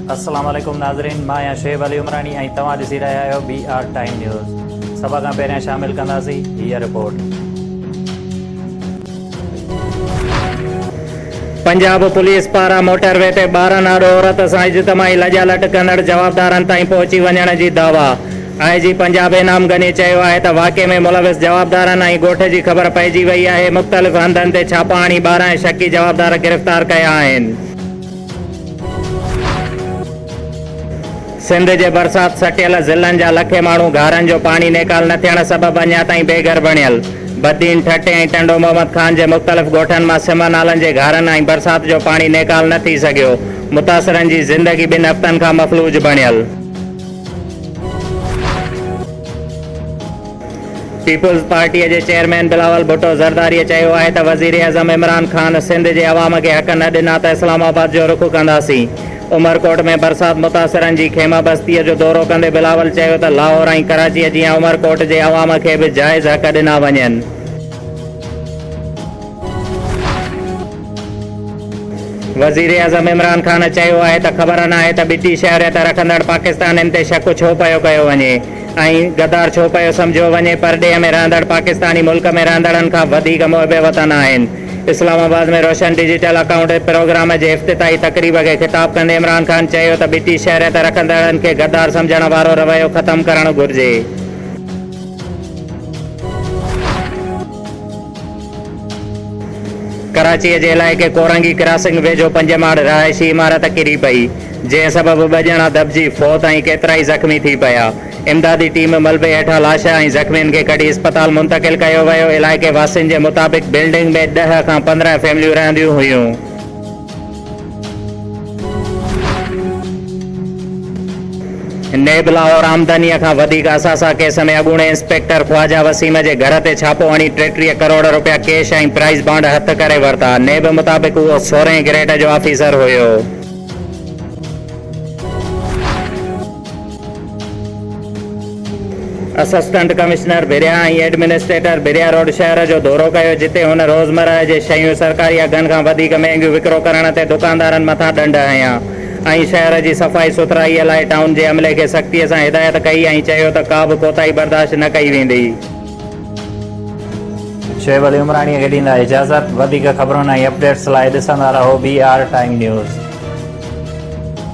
अस्सलाम वालेकुम नाज़रीन, मां आहियां शुएब अली उमरानी ऐं तव्हां ॾिसी रहिया आहियो BR टाइम न्यूज़। सभ खां पहिरियां शामिल कंदासीं हीअ रिपोर्ट। पंजाब पुलिस पारां मोटरवे ते 12 आड़ो औरत सां इज्तमाही लॼालट कंदड़ जवाबदारनि ताईं पहुची वञण जी दावा। IG पंजाब इनाम गनी चयो आहे त वाक़े में मुलविस जवाबदारनि ऐं ॻोठ जी ख़बर पइजी वई आहे। मुख़्तलिफ़ हंधनि ते छापा हणी 12 शकी जवाबदार गिरफ़्तार कया आहिनि। सिंध जे बरसात सटियल ज़िलनि जा लखे माण्हू घारनि जो पाणी नेकाल न थियण सबबि अञा ताईं बेघर बणियल। बदीन ठटे ऐं टंडो मोहम्मद खान जे मुख़्तलिफ़ ॻोठनि मां सिम नालनि जे घारनि ऐं बरसात जो पाणी नेकाल न थी सघियो। मुतासिरनि जी ज़िंदगी 2 हफ़्तनि खां मफ़लूज बणियल। पीपुल्स पार्टीअ जे चेयरमैन बिलावल भुट्टो ज़रदारीअ चयो आहे त वज़ीर आज़म इमरान ख़ान सिंध जे अवाम खे हक़ न ॾिना त इस्लामाबाद जो रुख़ कंदासीं। उमरकोट में बरसात मुतासिरनि जी खेमा बस्तीअ जो दौरो कंदे बिलावल चयो त लाहौर ऐं कराचीअ जीअं उमरकोट जे अवाम खे बि जाइज़ हक़ ॾिना वञनि। वज़ीर आज़म इमरान ख़ान चयो आहे त ख़बर न आहे त ॿिटी शहरियत रखंदड़ पाकिस्तानियुनि ते शक छो पियो कयो वञे ऐं गद्दार छो पियो सम्झियो वञे। परॾेह में रहंदड़ पाकिस्तानी मुल्क में रहंदड़नि खां वधीक मुहिब वतन आहिनि। इस्लामाबाद में रोशन डिजिटल अकाउंट प्रोग्राम जे इफ़्तिताही तक़रीब खे ख़िताब कंदे इमरान ख़ान चयो त ॿिटी शहरियत रखंदड़नि खे गद्दार सम्झण वारो रवैयो ख़तमु करणु घुर्जे। कराचीअ जे इलाइक़े कोरंगी क्रॉसिंग वेझो 5 माड़ रहाइशी इमारत किरी पई, जंहिं सबबि 2 ॼणा दॿिजी फौत ऐं केतिरा ई ज़ख़्मी थी पिया। इमदादी टीम मलबे हेठां लाश ऐं ज़ख़्मियुनि खे कढी अस्पताल मुंतक़िल कयो वियो। इलाइक़े वासियुनि जे मुताबिक़ बिल्डिंग में 10 खां 15 फैमिलियूं रहंदियूं हुयूं। नेब लाहौर आमदनीअ खां वधीक असासा केस में अॻूणे इंस्पेक्टर ख़्वाजा वसीम जे घर ते छापो हणी 33 करोड़ रुपया कैश ऐं प्राइज़ बॉन्ड हथ करे वरिता। नेब मुताबिक़ उहो 16 ग्रेड जो ऑफिसर हुयो। असिस्टेंट कमिश्नर भिरिया ऐं एडमिनिस्ट्रेटर भिरिया रोड शहर जो दौरो कयो, जिते हुन रोज़मर्रा जे शयूं सरकारी अघनि खां वधीक महांगियूं विकिरो करण ते दुकानदारनि मथां ॾंड हयां ऐं शहर जी सफ़ाई सुथराईअ लाइ टाउन जे अमले खे सख़्तीअ सां हिदायत कई ऐं चयो त का बि कोताही बर्दाश्त न कई वेंदी। शुएब अली उमरानीअ खे ॾींदा इजाज़त। वधीक ख़बरुनि ऐं अपडेट्स लाइ ॾिसंदा रहो BR टाइम न्यूज़।